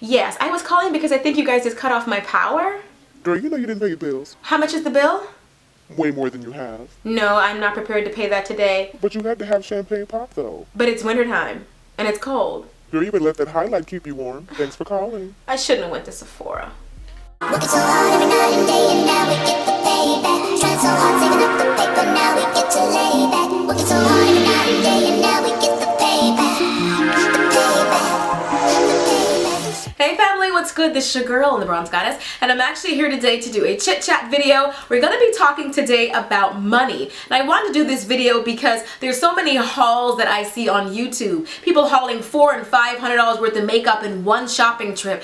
Yes, I was calling because I think you guys just cut off my power. Girl, you know you didn't pay your bills. How much is the bill? Way more than you have. No, I'm not prepared to pay that today. But you had to have champagne pop, though. But it's wintertime, and it's cold. Girl, you better let that highlight keep you warm. Thanks for calling. I shouldn't have went to Sephora. Working so hard every night and day, and now we get the payback. Trying so hard, saving up the paper, now we get to lay back. Working so hard every night and day, and now we get the payback. The payback. Hey family, what's good? This is your girl in the Bronze Goddess, and I'm actually here today to do a chit chat video. We're going to be talking today about money, and I wanted to do this video because there's so many hauls that I see on YouTube. People hauling $400 and $500 worth of makeup in one shopping trip,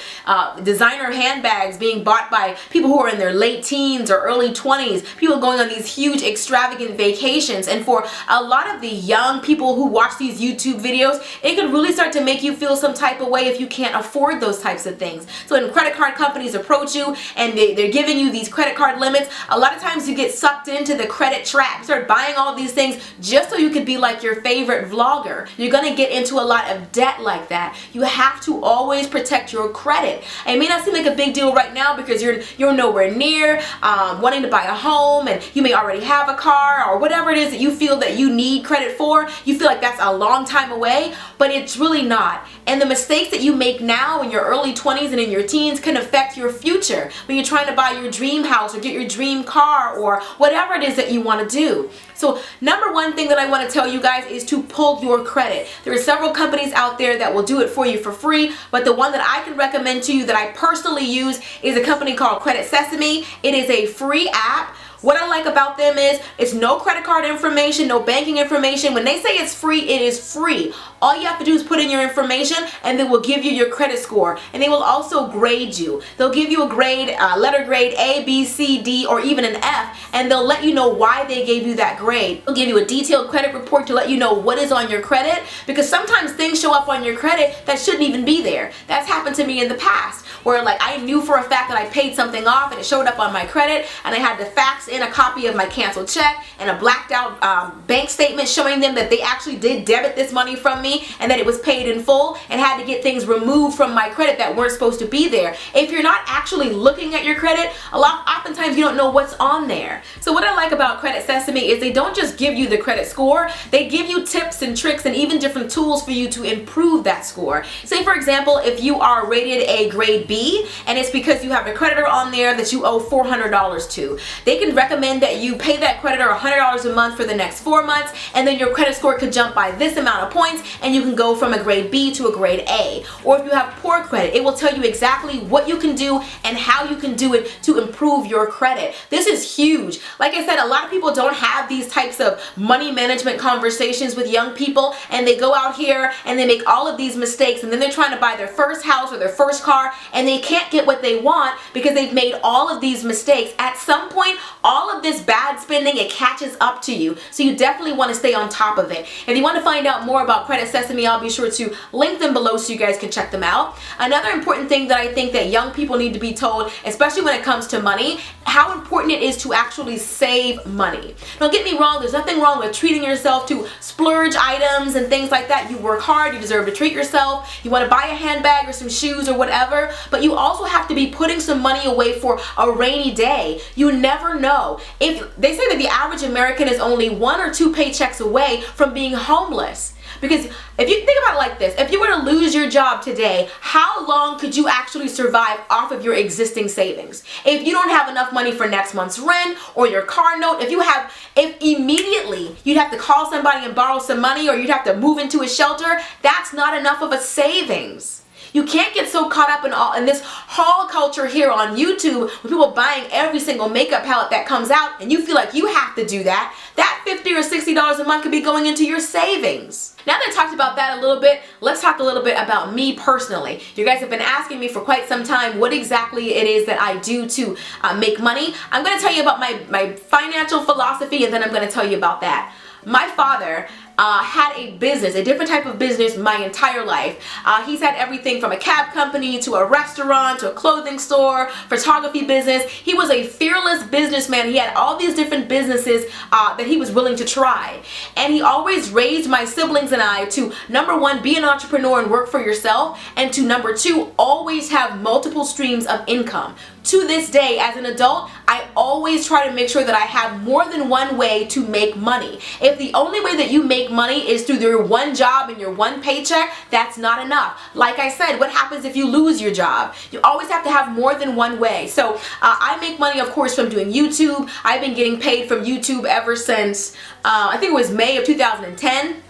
designer handbags being bought by people who are in their late teens or early 20s, people going on these huge extravagant vacations. And for a lot of the young people who watch these YouTube videos, it can really start to make you feel some type of way if you can't afford those types of things. So when credit card companies approach you and they're giving you these credit card limits, a lot of times you get sucked into the credit trap. You start buying all these things just so you could be like your favorite vlogger. You're going to get into a lot of debt like that. You have to always protect your credit. It may not seem like a big deal right now because you're nowhere near wanting to buy a home, and you may already have a car or whatever it is that you feel that you need credit for. You feel like that's a long time away, but it's really not. And the mistakes that you make now in your early 20s and in your teens can affect your future when you're trying to buy your dream house or get your dream car or whatever it is that you want to do. So number one thing that I want to tell you guys is to pull your credit. There are several companies out there that will do it for you for free, but the one that I can recommend to you that I personally use is a company called Credit Sesame. It is a free app. What I like about them is it's no credit card information, no banking information. When they say it's free, it is free. All you have to do is put in your information and they will give you your credit score, and they will also grade you. They'll give you a grade, letter grade A, B, C, D, or even an F, and they'll let you know why they gave you that grade. They'll give you a detailed credit report to let you know what is on your credit, because sometimes things show up on your credit that shouldn't even be there. That's happened to me in the past, where like I knew for a fact that I paid something off and it showed up on my credit, and I had to fax in a copy of my canceled check and a blacked out bank statement showing them that they actually did debit this money from me and that it was paid in full, and had to get things removed from my credit that weren't supposed to be there. If you're not actually looking at your credit, oftentimes you don't know what's on there. So what I like about Credit Sesame is they don't just give you the credit score, they give you tips and tricks and even different tools for you to improve that score. Say for example, if you are rated a grade B and it's because you have a creditor on there that you owe $400 to, they can recommend that you pay that creditor $100 a month for the next 4 months, and then your credit score could jump by this amount of points and you can go from a grade B to a grade A. Or if you have poor credit, it will tell you exactly what you can do and how you can do it to improve your credit. This is huge. Like I said, a lot of people don't have these types of money management conversations with young people, and they go out here and they make all of these mistakes, and then they're trying to buy their first house or their first car and they can't get what they want because they've made all of these mistakes. At some point, all of this bad spending, it catches up to you. So you definitely want to stay on top of it. If you want to find out more about Credit Sesame, I'll be sure to link them below so you guys can check them out. Another important thing that I think that young people need to be told, especially when it comes to money, how important it is to actually save money. Don't get me wrong, there's nothing wrong with treating yourself to splurge items and things like that. You work hard, you deserve to treat yourself, you want to buy a handbag or some shoes or whatever, but you also have to be putting some money away for a rainy day. You never know. If they say that the average American is only 1 or 2 paychecks away from being homeless. Because if you think about it like this, if you were to lose your job today, how long could you actually survive off of your existing savings? If you don't have enough money for next month's rent or your car note, if immediately you'd have to call somebody and borrow some money, or you'd have to move into a shelter, that's not enough of a savings. You can't get so caught up in this haul culture here on YouTube with people buying every single makeup palette that comes out, and you feel like you have to do that. That $50 or $60 a month could be going into your savings. Now that I talked about that a little bit, let's talk a little bit about me personally. You guys have been asking me for quite some time what exactly it is that I do to make money. I'm going to tell you about my financial philosophy, and then I'm going to tell you about that. My father had a business, a different type of business my entire life. He's had everything from a cab company to a restaurant to a clothing store, photography business. He was a fearless businessman. He had all these different businesses that he was willing to try. And he always raised my siblings and I to, number one, be an entrepreneur and work for yourself, and to number two, always have multiple streams of income. To this day, as an adult, I always try to make sure that I have more than one way to make money. If the only way that you make money is through your one job and your one paycheck, that's not enough. Like I said, what happens if you lose your job? You always have to have more than one way. So I make money, of course, from doing YouTube. I've been getting paid from YouTube ever since, I think it was May of 2010.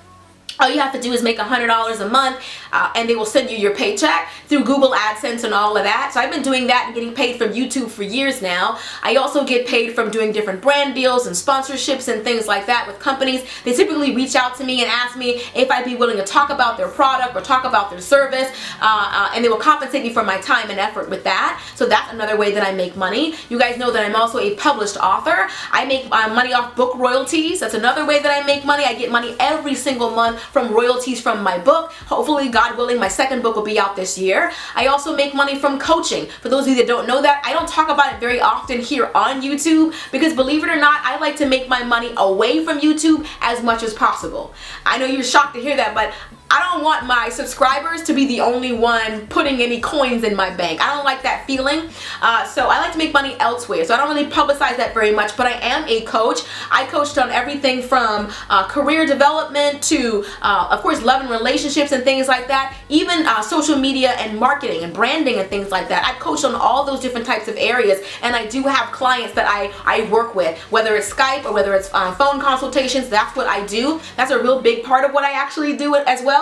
All you have to do is make $100 a month and they will send you your paycheck through Google AdSense and all of that. So I've been doing that and getting paid from YouTube for years now. I also get paid from doing different brand deals and sponsorships and things like that with companies. They typically reach out to me and ask me if I'd be willing to talk about their product or talk about their service, and they will compensate me for my time and effort with that. So that's another way that I make money. You guys know that I'm also a published author. I make money off book royalties. That's another way that I make money. I get money every single month from royalties from my book. Hopefully, God willing, my second book will be out this year. I also make money from coaching. For those of you that don't know that, I don't talk about it very often here on YouTube because, believe it or not, I like to make my money away from YouTube as much as possible. I know you're shocked to hear that, but I don't want my subscribers to be the only one putting any coins in my bank. I don't like that feeling. So I like to make money elsewhere. So I don't really publicize that very much, but I am a coach. I coached on everything from career development to, of course, love and relationships and things like that. Even social media and marketing and branding and things like that. I've coached on all those different types of areas, and I do have clients that I work with, whether it's Skype or whether it's phone consultations. That's what I do. That's a real big part of what I actually do as well.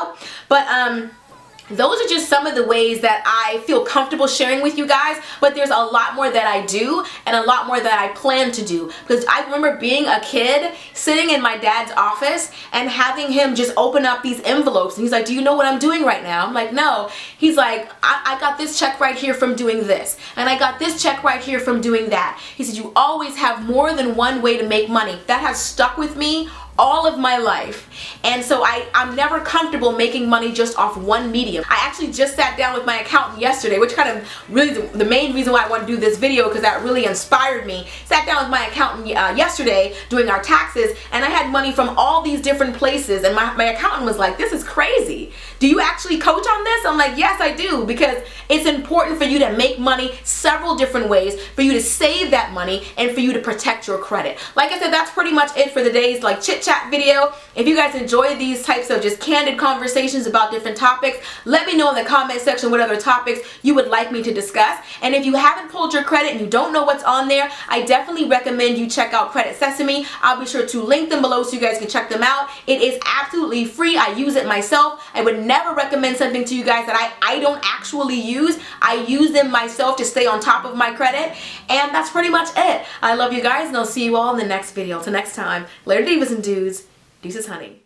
But those are just some of the ways that I feel comfortable sharing with you guys, but there's a lot more that I do and a lot more that I plan to do. Because I remember being a kid, sitting in my dad's office and having him just open up these envelopes, and he's like, do you know what I'm doing right now? I'm like, no. He's like, I got this check right here from doing this, and I got this check right here from doing that. He said, you always have more than one way to make money. That has stuck with me all of my life. And so I'm never comfortable making money just off one medium. I actually just sat down with my accountant yesterday, which kind of really the main reason why I want to do this video, because that really inspired me. Sat down with my accountant yesterday doing our taxes, and I had money from all these different places, and my accountant was like, this is crazy. Do you actually coach on this? I'm like, yes, I do, because it's important for you to make money several different ways, for you to save that money, and for you to protect your credit. Like I said, that's pretty much it for the day's chit chat video. If you guys enjoy these types of just candid conversations about different topics, let me know in the comment section what other topics you would like me to discuss. And if you haven't pulled your credit and you don't know what's on there, I definitely recommend you check out Credit Sesame. I'll be sure to link them below so you guys can check them out. It is absolutely free. I use it myself. I would never recommend something to you guys that I don't actually use. I use them myself to stay on top of my credit. And that's pretty much it. I love you guys, and I'll see you all in the next video. Till next time, later divas and dudes. Deuces, honey.